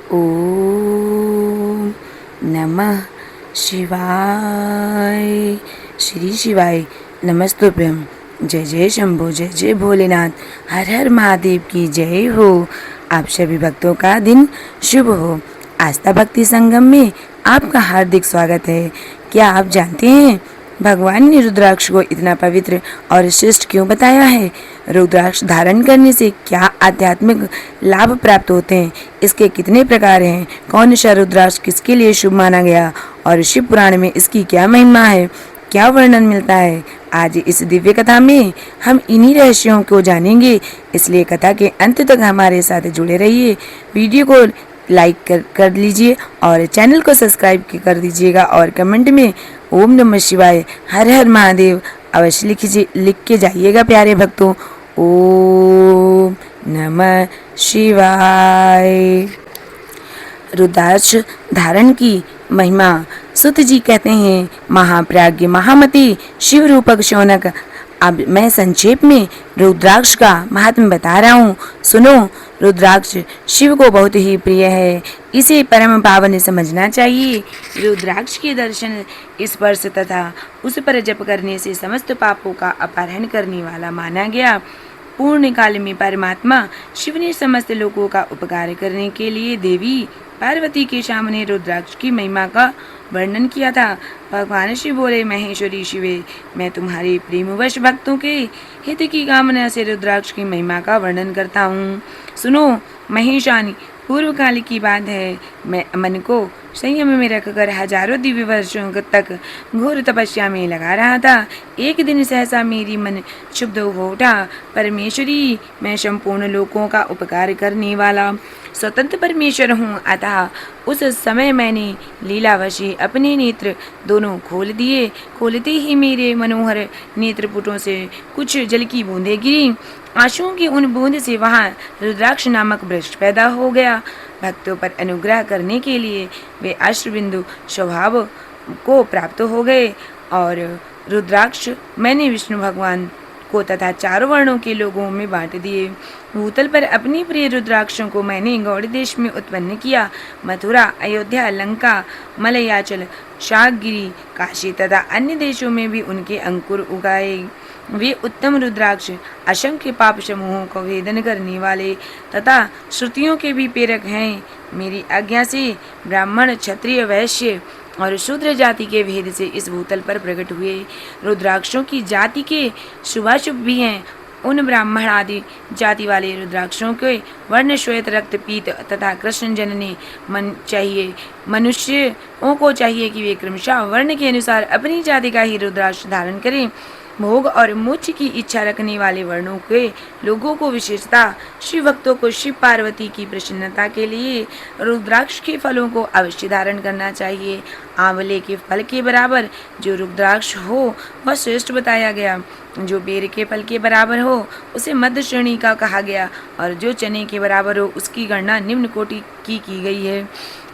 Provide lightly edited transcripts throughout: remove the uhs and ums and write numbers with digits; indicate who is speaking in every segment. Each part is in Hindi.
Speaker 1: ओम नमः शिवाय। श्री शिवाय नमस्तुभ्यं। जय जय शंभो, जय जय भोलेनाथ, हर हर महादेव की जय हो। आप सभी भक्तों का दिन शुभ हो। आस्था भक्ति संगम में आपका हार्दिक स्वागत है। क्या आप जानते हैं भगवान ने रुद्राक्ष को इतना पवित्र और श्रेष्ठ क्यों बताया है? रुद्राक्ष धारण करने से क्या आध्यात्मिक लाभ प्राप्त होते हैं? इसके कितने प्रकार हैं? कौन सा रुद्राक्ष किसके लिए शुभ माना गया और शिव पुराण में इसकी क्या महिमा है, क्या वर्णन मिलता है? आज इस दिव्य कथा में हम इन्हीं रहस्यों को जानेंगे, इसलिए कथा के अंत तक हमारे साथ जुड़े रहिए। वीडियो को लाइक कर लीजिए और चैनल को सब्सक्राइब कर दीजिएगा और कमेंट में ओम नमः शिवाय, हर हर महादेव अवश्य लिख के जाइएगा प्यारे भक्तों। ओम नमः शिवाय। रुद्राक्ष धारण की महिमा। सुत जी कहते हैं, महाप्राज्ञ महामति शिव रूपक शौनक, अब मैं संक्षेप में रुद्राक्ष का महात्म्य बता रहा हूँ, सुनो। रुद्राक्ष शिव को बहुत ही प्रिय है, इसे परम पावन समझना चाहिए। रुद्राक्ष के दर्शन, स्पर्श तथा उस पर जप करने से समस्त पापों का अपहरण करने वाला माना गया। पूर्ण काल में परमात्मा शिव ने समस्त लोगों का उपकार करने के लिए देवी पार्वती के सामने रुद्राक्ष की महिमा का वर्णन किया था। भगवान शिव बोले, महेश्वरी शिवे, मैं तुम्हारे प्रेमवश भक्तों के हित की कामना से रुद्राक्ष की महिमा का वर्णन करता हूँ। सुनो महेशानी, पूर्व काल की बात है। मैं मन को संयम में रखकर हजारों दिव्य वर्षों तक घोर तपस्या में लगा रहा था। एक दिन सहसा मेरी मन क्षुब्ध हो उठा। परमेश्वरी, मैं संपूर्ण लोगों का उपकार करने वाला स्वतंत्र परमेश्वर हूँ, अतः उस समय मैंने लीलावशी अपने नेत्र दोनों खोल दिए। खोलते ही मेरे मनोहर नेत्रपुटों से कुछ जल की बूंदें गिरी। आंसुओं की उन बूंद से वहाँ रुद्राक्ष नामक वृक्ष पैदा हो गया। भक्तों पर अनुग्रह करने के लिए वे अश्रुबिंदु स्वभाव को प्राप्त हो गए और रुद्राक्ष मैंने विष्णु भगवान को तथा चारों वर्णों के लोगों में बांट दिए। भूतल पर अपनी प्रिय रुद्राक्षों को मैंने गौड़ देश में उत्पन्न किया। मथुरा, अयोध्या, लंका, मलयाचल, शाकगिरी, काशी तथा अन्य देशों में भी उनके अंकुर उगाए। वे उत्तम रुद्राक्ष असंख्य पाप समूहों को भेदन करने वाले तथा श्रुतियों के भी प्रेरक हैं। मेरी आज्ञा से ब्राह्मण, क्षत्रिय, वैश्य और शूद्र जाति के भेद से इस भूतल पर प्रकट हुए। रुद्राक्षों की जाति के शुभाशुभ भी हैं। उन ब्राह्मण आदि जाति वाले रुद्राक्षों के वर्ण श्वेत, रक्त, पीत तथा कृष्ण जननी मनुष्यों को चाहिए कि वे क्रमशः वर्ण के अनुसार अपनी जाति का ही रुद्राक्ष धारण करें। भोग और मोक्ष की इच्छा रखने वाले वर्णों के लोगों को विशेषता शिव भक्तों को शिव पार्वती की प्रसन्नता के लिए रुद्राक्ष के फलों को अवश्य धारण करना चाहिए। आंवले के फल के बराबर जो रुद्राक्ष हो वह श्रेष्ठ बताया गया। जो बेर के फल के बराबर हो उसे मध्य श्रेणी का कहा गया और जो चने के बराबर हो उसकी गणना निम्न कोटि की गई है।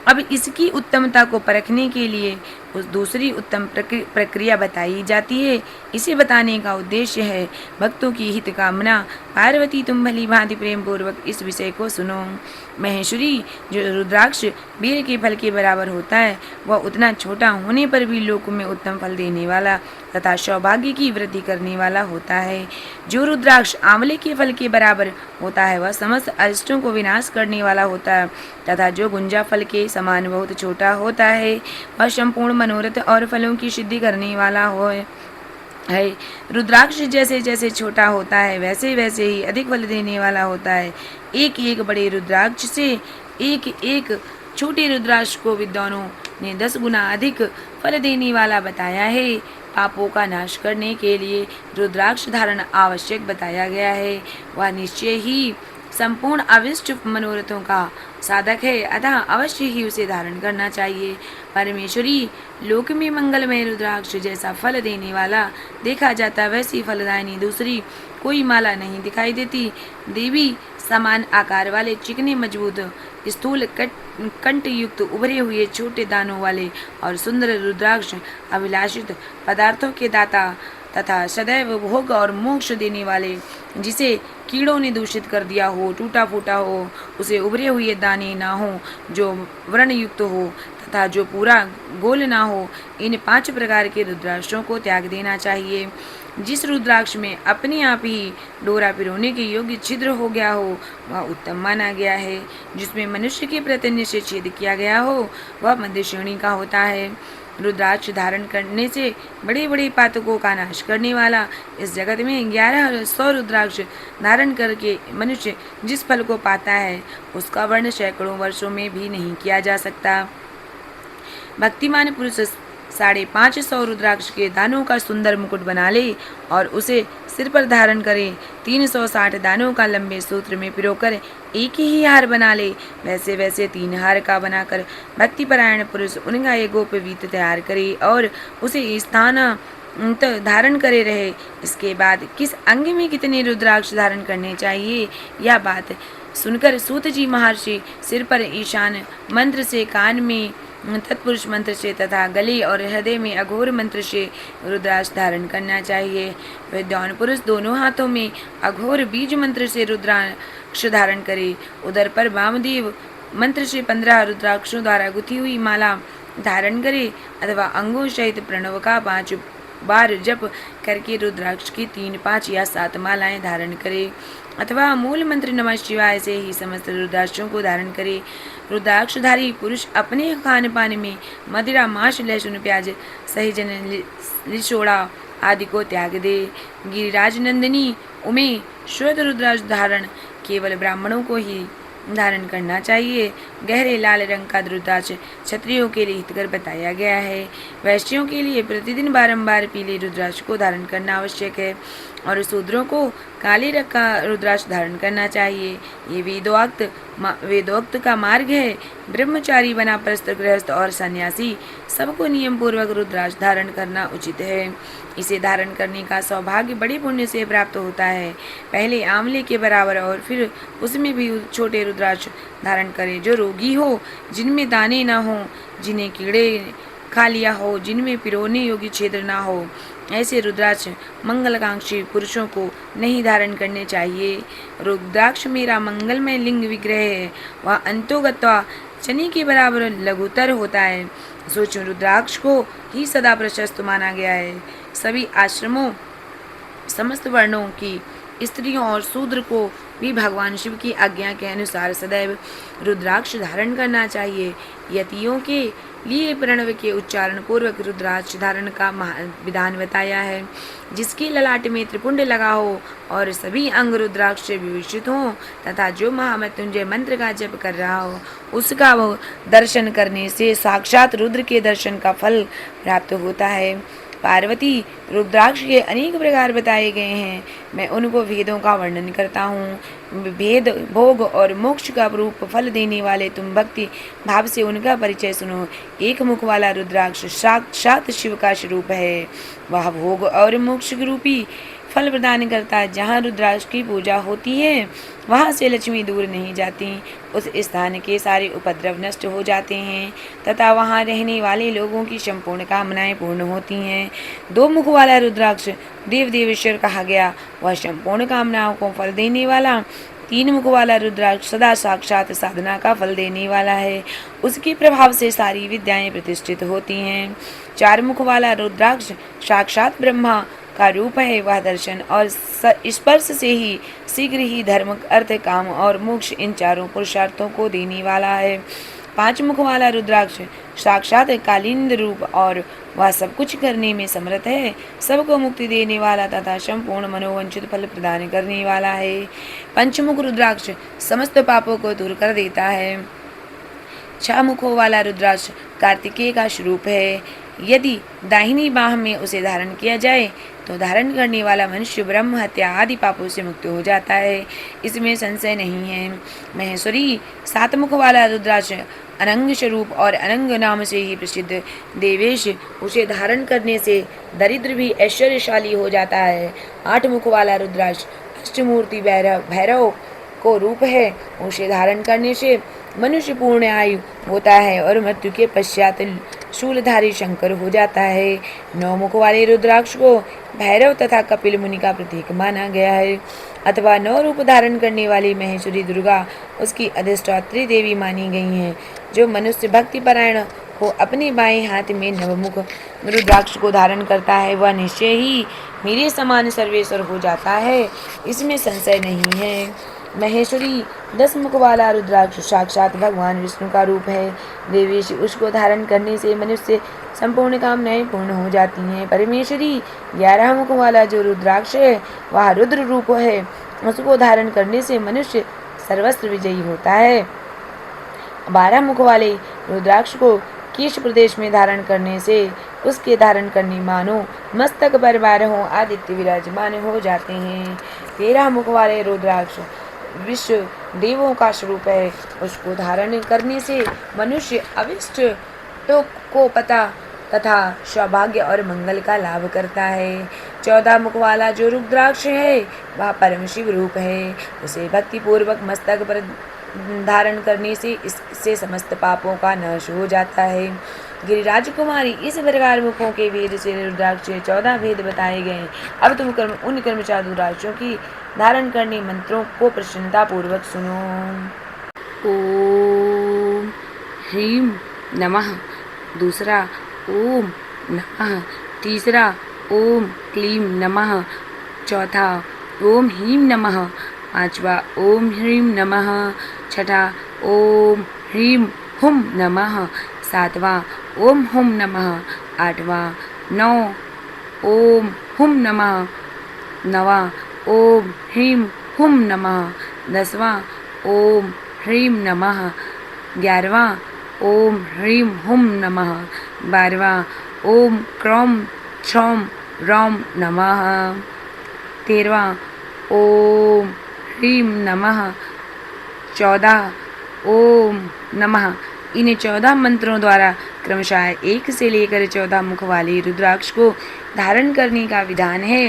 Speaker 1: अब इसकी उत्तमता को परखने के लिए उस दूसरी उत्तम प्रक्रिया बताई जाती है। इसे बताने का उद्देश्य है भक्तों की हित कामना। पार्वती, तुम भली भांति प्रेम पूर्वक इस विषय को सुनो। महेश्वरी, जो रुद्राक्ष बेर के फल के बराबर होता है वह उतना छोटा होने पर भी लोक में उत्तम फल देने वाला तथा सौभाग्य की वृद्धि करने वाला होता है। जो रुद्राक्ष आंवले के फल के बराबर होता है वह समस्त अरिष्टों को विनाश करने वाला होता है तथा जो गुंजा फल के समान बहुत छोटा होता है वह संपूर्ण मनोरथ और फलों की सिद्धि करने वाला है। रुद्राक्ष जैसे जैसे छोटा होता है वैसे वैसे ही अधिक फल देने वाला होता है। एक एक बड़े रुद्राक्ष से एक एक छोटे रुद्राक्ष को विद्वानों ने 10 गुना अधिक फल देने वाला बताया है। पापों का नाश करने के लिए रुद्राक्ष धारण आवश्यक बताया गया है। वह निश्चय ही संपूर्ण अविष्ट मनोरथों का साधक है, अतः अवश्य ही उसे धारण करना चाहिए। परमेश्वरी, लोक में मंगलमय रुद्राक्ष जैसा फल देने वाला देखा जाता वैसी फलदायिनी दूसरी कोई माला नहीं दिखाई देती। देवी, समान आकार वाले चिकने मजबूत स्थूल कंठ युक्त उभरे हुए छोटे दानों वाले और सुंदर रुद्राक्ष अभिलाषित पदार्थों के दाता तथा सदैव भोग और मोक्ष देने वाले, जिसे कीड़ों ने दूषित कर दिया हो, टूटा फूटा हो, उसे उभरे हुए दाने ना हो, जो व्रणयुक्त हो तथा जो पूरा गोल ना हो, इन 5 प्रकार के रुद्राक्षों को त्याग देना चाहिए। जिस रुद्राक्ष में अपने आप ही डोरा पिरोने के योग्य छिद्र हो गया हो, वह उत्तम माना गया है। जिसमें मनुष्य के प्रत्यय से छेद किया गया हो, वह मध्य श्रेणी का होता है। रुद्राक्ष धारण करने से बड़े बड़े पातकों का नाश करने वाला इस जगत में 1100 रुद्राक्ष धारण करके मनुष्य जिस फल को पाता है, उसका वर्ण सैकड़ों वर्षों में भी नहीं किया जा सकता। भक्तिमान पुरुष 550 रुद्राक्ष के दानों का सुंदर मुकुट बना ले और उसे सिर पर धारण करे। 360 दानों का लंबे सूत्र में पिरोकर एक ही हार बना ले। वैसे वैसे 3 हार का बनाकर भक्तिपरायण पुरुष उनका एक गोपवीत तैयार करे और उसे स्थान धारण करे रहे। इसके बाद किस अंग में कितने रुद्राक्ष धारण करने चाहिए, यह बात सुनकर सूत जी महर्षि सिर पर ईशान मंत्र से, कान में तत्पुरुष मंत्र से तथा गले और हृदय में अघोर मंत्र से रुद्राक्ष धारण करना चाहिए। विद्वान पुरुष दोनों हाथों में अघोर बीज मंत्र से रुद्राक्ष धारण करे। उदर पर वामदेव मंत्र से 15 रुद्राक्षों द्वारा गुथी हुई माला धारण करे अथवा अंगों सहित प्रणव का 5 बार जप करके रुद्राक्ष की 3, 5 या 7 मालाएं धारण करे अथवा मूल मंत्र नमः शिवाय से ही समस्त रुद्राक्षों को धारण करे। रुद्राक्षधारी पुरुष अपने खान पान में मदिरा, मांस, लहसुन, प्याज, सहिजन, लिसोड़ा आदि को त्याग दे। गिरिराज नंदिनी उमे श्वेत रुद्राक्ष धारण केवल ब्राह्मणों को ही धारण करना चाहिए। गहरे लाल रंग का रुद्राक्ष क्षत्रियों के लिए हितकर बताया गया है। वैश्यों के लिए प्रतिदिन बारंबार पीले रुद्राक्ष को धारण करना आवश्यक है और शूद्रों को काले रंग का रुद्राक्ष धारण करना चाहिए। ये वेदोक्त का मार्ग है। ब्रह्मचारी, वनाप्रस्थ, गृहस्थ और सन्यासी सबको नियम पूर्वक रुद्राक्ष धारण करना उचित है। इसे धारण करने का सौभाग्य बड़े पुण्य से प्राप्त होता है। पहले आंवले के बराबर और फिर उसमें भी छोटे रुद्राक्ष धारण करें। जो रोगी हो, जिनमें दाने ना हो, जिन्हें कीड़े खा लिया हो, जिनमें पिरोने योग्य छिद्र ना हो, ऐसे रुद्राक्ष मंगलकांक्षी पुरुषों को नहीं धारण करने चाहिए। रुद्राक्ष मेरा मंगलमय लिंग विग्रह है। वह अंतोगत्वा चने के बराबर लघुतर होता है। सूक्ष्म रुद्राक्ष को ही सदा प्रशस्त माना गया है। सभी आश्रमों, समस्त वर्णों की स्त्रियों और शूद्र को भी भगवान शिव की आज्ञा के अनुसार सदैव रुद्राक्ष धारण करना चाहिए। यतियों के लिए प्रणव के उच्चारण पूर्वक रुद्राक्ष धारण का विधान बताया है। जिसके ललाट में त्रिपुंड लगा हो और सभी अंग रुद्राक्ष से विभूषित हो तथा जो महामृत्युंजय मंत्र का जप कर रहा हो, उसका वो दर्शन करने से साक्षात रुद्र के दर्शन का फल प्राप्त होता है। पार्वती रुद्राक्ष के अनेक प्रकार बताए गए हैं। मैं उनको वेदों का वर्णन करता हूँ। भेद, भोग और मोक्ष का रूप फल देने वाले तुम भक्ति भाव से उनका परिचय सुनो। एक मुख वाला रुद्राक्ष साक्षात शिव का स्वरूप है। वह भोग और मोक्ष रूपी फल प्रदान करता है। जहाँ रुद्राक्ष की पूजा होती है, वहाँ से लक्ष्मी दूर नहीं जाती। उस स्थान के सारे उपद्रव नष्ट हो जाते हैं तथा वहाँ रहने वाले लोगों की संपूर्ण कामनाएं पूर्ण होती हैं। 2 मुख वाला रुद्राक्ष देव देवेश्वर कहा गया। वह संपूर्ण कामनाओं को फल देने वाला। 3 मुख वाला रुद्राक्ष सदा साक्षात साधना का फल देने वाला है। उसके प्रभाव से सारी विद्याएं प्रतिष्ठित होती हैं। 4 मुख वाला रुद्राक्ष साक्षात ब्रह्मा का रूप है। वह दर्शन और स्पर्श से ही शीघ्र ही धर्म, अर्थ, काम और मोक्ष इन चारों पुरुषार्थों को देने वाला है। 5 मुख वाला रुद्राक्ष साक्षात कालिंद रूप और वह सब कुछ करने में समर्थ है। सबको मुक्ति देने वाला तथा संपूर्ण मनोवंचित फल प्रदान करने वाला है। 5 मुख रुद्राक्ष समस्त पापों को दूर कर देता है। 6 मुखों वाला रुद्राक्ष कार्तिकेय का स्वरूप है। यदि दाहिनी बाह में उसे धारण किया जाए तो धारण करने वाला मनुष्य ब्रह्म हत्या आदि पापों से मुक्त हो जाता है। इसमें संशय नहीं है। महेश्वरी 7 मुख वाला रुद्राक्ष अनंग स्वरूप और अनंग नाम से ही प्रसिद्ध देवेश, उसे धारण करने से दरिद्र भी ऐश्वर्यशाली हो जाता है। 8 मुख वाला रुद्राक्ष अष्टमूर्ति भैरव को रूप है। उसे धारण करने से मनुष्य पूर्ण आयु होता है और मृत्यु के पश्चात शूलधारी शंकर हो जाता है। 9 मुख वाले रुद्राक्ष को भैरव तथा कपिल मुनि का प्रतीक माना गया है। अथवा 9 रूप धारण करने वाली महेश्वरी दुर्गा उसकी अधिष्ठात्री देवी मानी गई हैं। जो मनुष्य भक्ति परायण हो अपने बाएं हाथ में नवमुख रुद्राक्ष को धारण करता है वह निश्चय ही मेरे समान सर्वेश्वर हो जाता है, इसमें संशय नहीं है। महेश्वरी 10 मुख वाला रुद्राक्ष साक्षात भगवान विष्णु का रूप है। देवेश उसको धारण करने से मनुष्य संपूर्ण कामनाएं पूर्ण हो जाती हैं। परमेश्वरी 11 मुख वाला जो रुद्राक्ष है वह रुद्र रूप है। उसको धारण करने से मनुष्य सर्वस्व विजयी होता है। 12 मुख वाले रुद्राक्ष को कीश प्रदेश में धारण करने से उसके धारण करने मानो मस्तक पर 12 आदित्य विराजमान हो जाते हैं। 13 मुख वाले रुद्राक्ष विश्व देवों का स्वरूप है। उसको धारण करने से मनुष्य अविष्ट तो को पता तथा सौभाग्य और मंगल का लाभ करता है। 14 मुख वाला जो रुद्राक्ष है वह परम शिव रूप है। उसे भक्ति पूर्वक मस्तक पर धारण करने से इससे समस्त पापों का नाश हो जाता है। गिरिराज कुमारी इस प्रकार मुखों के भेद से रुद्राक्ष 14 भेद बताए गए। अब तुम उन कर्मचारी रुद्राक्षों की धारण करने मंत्रों को प्रसन्नता पूर्वक सुनो। ओम ह्रीं नमः, दूसरा ओम नमः, तीसरा ओम क्लीं नमः, चौथा ओम ह्रीं नमः, पांचवा ओम ह्रीं नमः, छठा ओम ह्रीं हुं नमः, सातवां ओम हुं नमः, आठवां नौ ओम हुं नमः, नवा ओम ह्रीं हुं नमः, 10वां ओम ह्रीं नमः, 11वां ओम ह्रीं हुं नमः, 12वां ओम क्रौं क्षौं रौं नमः, 13वां ओम ह्रीं नमः, 14 ओम नमः। इन 14 मंत्रों द्वारा क्रमशः 1 से लेकर 14 मुख वाले रुद्राक्ष को धारण करने का विधान है।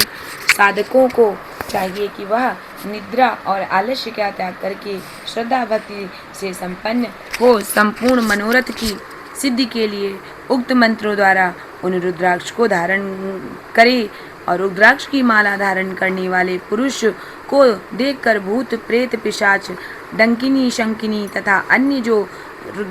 Speaker 1: साधकों को चाहिए कि वह निद्रा और आलस्य का त्याग करके श्रद्धा भक्ति से संपन्न हो संपूर्ण मनोरथ की सिद्धि के लिए उक्त मंत्रों द्वारा उन रुद्राक्ष को धारण करे और रुद्राक्ष की माला धारण करने वाले पुरुष को देखकर भूत प्रेत पिशाच डंकिनी शंकिनी तथा अन्य जो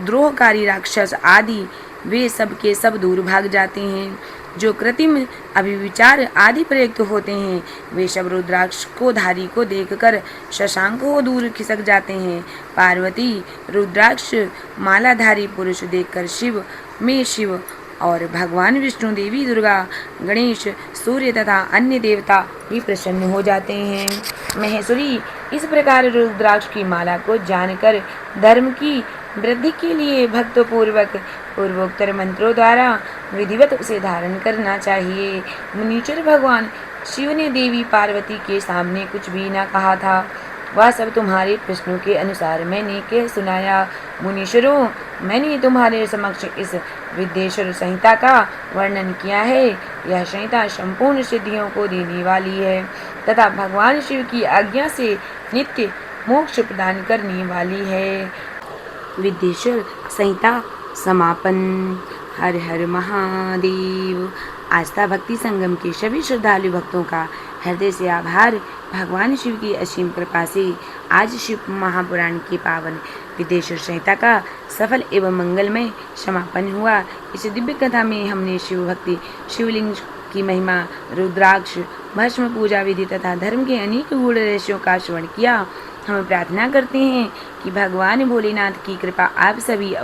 Speaker 1: द्रोहकारी राक्षस आदि वे सब के सब दूर भाग जाते हैं। जो कृत्रिम अभिविचार आदि प्रयुक्त होते हैं वे सब रुद्राक्ष को धारी को देखकर शशांक को दूर खिसक जाते हैं। पार्वती रुद्राक्ष मालाधारी पुरुष देखकर शिव में शिव और भगवान विष्णु देवी दुर्गा गणेश सूर्य तथा अन्य देवता भी प्रसन्न हो जाते हैं। महेश्वरी इस प्रकार रुद्राक्ष की माला को जानकर धर्म की वृद्धि के लिए भक्त पूर्वक पूर्वोत्तर मंत्रों द्वारा विधिवत उसे धारण करना चाहिए। मुनीश्वर भगवान शिव ने देवी पार्वती के सामने कुछ भी न कहा था, वह सब तुम्हारे प्रश्नों के अनुसार मैंने कह सुनाया। मुनीश्वरों, मैंने तुम्हारे समक्ष इस विद्येश्वर संहिता का वर्णन किया है। यह संहिता संपूर्ण सिद्धियों को देने वाली है तथा भगवान शिव की आज्ञा से नित्य मोक्ष प्रदान करने वाली है। विद्येश्वर संहिता समापन। हर हर महादेव। आस्था भक्ति संगम के सभी श्रद्धालु भक्तों का हृदय से आभार। भगवान शिव की असीम कृपा से आज शिव महापुराण के पावन विद्येश्वर संहिता का सफल एवं मंगलमय समापन हुआ। इस दिव्य कथा में हमने शिव भक्ति, शिवलिंग की महिमा, रुद्राक्ष, भस्म पूजा विधि तथा धर्म के अनेक गूढ़ रहस्यों का श्रवण किया। हम प्रार्थना करते हैं कि भगवान भोलेनाथ की कृपा आप सभी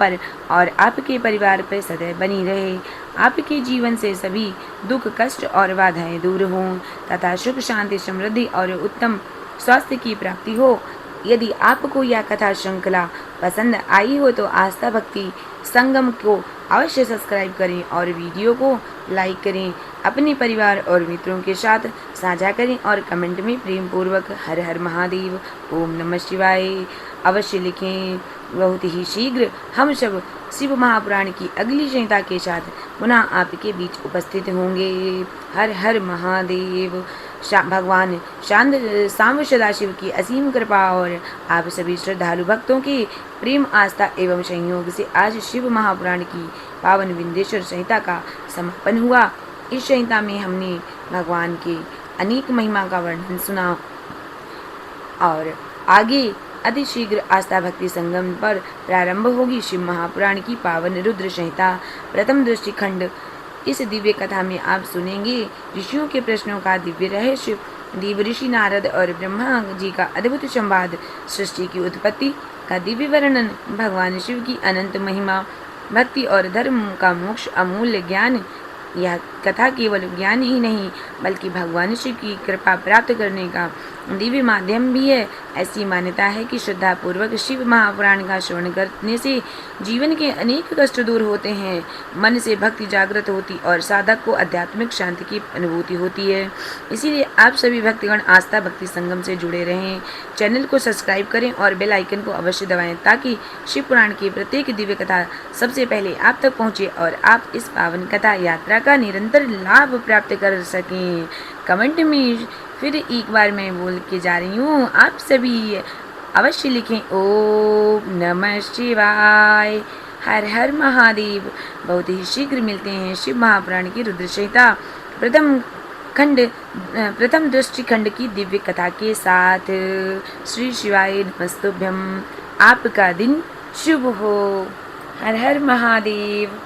Speaker 1: पर और आपके परिवार पर सदैव बनी रहे। आपके जीवन से सभी दुख कष्ट और बाधाएं दूर हों तथा सुख शांति समृद्धि और उत्तम स्वास्थ्य की प्राप्ति हो। यदि आपको यह कथा श्रृंखला पसंद आई हो तो आस्था भक्ति संगम को अवश्य सब्सक्राइब करें और वीडियो को लाइक करें। अपने परिवार और मित्रों के साथ साझा करें और कमेंट में प्रेम पूर्वक हर हर महादेव, ओम नमः शिवाय अवश्य लिखें। बहुत ही शीघ्र हम सब शिव महापुराण की अगली संहिता के साथ पुनः आपके बीच उपस्थित होंगे। हर हर महादेव। भगवान सांब सदाशिव की असीम कृपा और आप सभी श्रद्धालु भक्तों के प्रेम आस्था एवं संयोग से आज शिव महापुराण की पावन विंध्येश्वर संहिता का समापन हुआ। इस संहिता में हमने भगवान के अनेक महिमा का वर्णन सुना। और आगे अतिशीघ्र आस्था भक्ति संगम पर प्रारंभ होगी शिव महापुराण की पावन रुद्र संहिता प्रथम दृष्टिखंड। इस दिव्य कथा में आप सुनेंगे ऋषियों के प्रश्नों का दिव्य रहस्य, देव ऋषि नारद और ब्रह्मा जी का अद्भुत संवाद, सृष्टि की उत्पत्ति का दिव्य वर्णन, भगवान शिव की अनंत महिमा, भक्ति और धर्म का मोक्ष अमूल्य ज्ञान। यह कथा केवल ज्ञान ही नहीं बल्कि भगवान शिव की कृपा प्राप्त करने का दिव्य माध्यम भी है। ऐसी मान्यता है कि श्रद्धापूर्वक शिव महापुराण का श्रवण करने से जीवन के अनेक कष्ट दूर होते हैं, मन से भक्ति जागृत होती और साधक को आध्यात्मिक शांति की अनुभूति होती है। इसीलिए आप सभी भक्तगण आस्था भक्ति संगम से जुड़े रहें। चैनल को सब्सक्राइब करें और बेल आइकन को अवश्य दबाएं ताकि शिव पुराण की प्रत्येक दिव्य कथा सबसे पहले आप तक पहुंचे और आप इस पावन कथा यात्रा का निरंतर लाभ प्राप्त कर सकें। कमेंट में फिर एक बार मैं बोल के जा रही हूँ, आप सभी अवश्य लिखें ओम नमः शिवाय, हर हर महादेव। बहुत ही शीघ्र मिलते हैं शिव महापुराण की रुद्र संहिता प्रथम दृष्टिखंड की दिव्य कथा के साथ। श्री शिवाय नमस्तुभ्यम। आपका दिन शुभ हो। हर हर महादेव।